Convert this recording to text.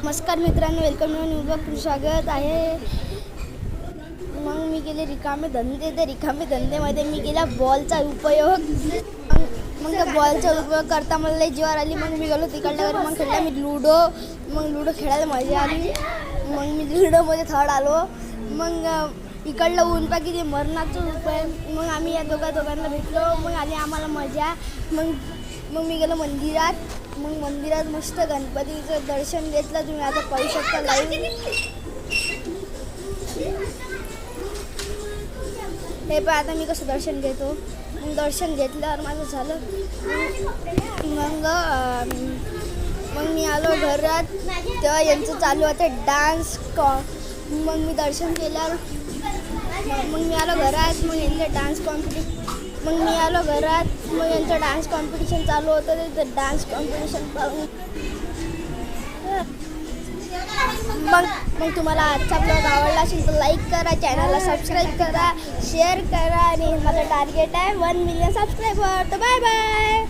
नमस्कार मित्रांनो, welcome to new blog. स्वागत आहे. मग मी केले रिकामे धंदे. त्या रिकामे धंदेमध्ये मी केला बॉलचा उपयोग. मग त्या बॉलचा उपयोग करता मला लई जीवावर आली. मग मी गेलो तिकडल्या घरी. मग खेळला मी लुडो. मग लुडो खेळायला मजा आली. मग मी लुडोमध्ये थर्ड आलो. मग इकडलं ऊन पा किती मरणाचं उपाय. मग आम्ही या दोघांना भेटलो. मग आली आम्हाला मजा. मग मी गेलो मंदिरात. मग मंदिरात मस्त गणपतीचं दर्शन घेतलं. तुम्ही आता पाहू शकता लाईव्ह. हे पण आता मी कसं दर्शन घेतो. मग दर्शन घेतल्यावर माझं झालं. मग मी आलो घरात. तेव्हा यांचं चालू होतं डान्स. मग मी दर्शन केल्यावर मग मी आलो घरात. मग यांचं डान्स कॉम्पिटिशन. मग मी आलो घरात. मग यांचं डान्स कॉम्पिटिशन चालू होतं. ते डान्स कॉम्पिटिशन पाहून मग तुम्हाला आजचा ब्लॉग आवडला असेल तर लाईक करा, चॅनलला सबस्क्राईब करा, शेअर करा. आणि माझं टार्गेट आहे 1 मिलियन सबस्क्रायबर. तर बाय बाय.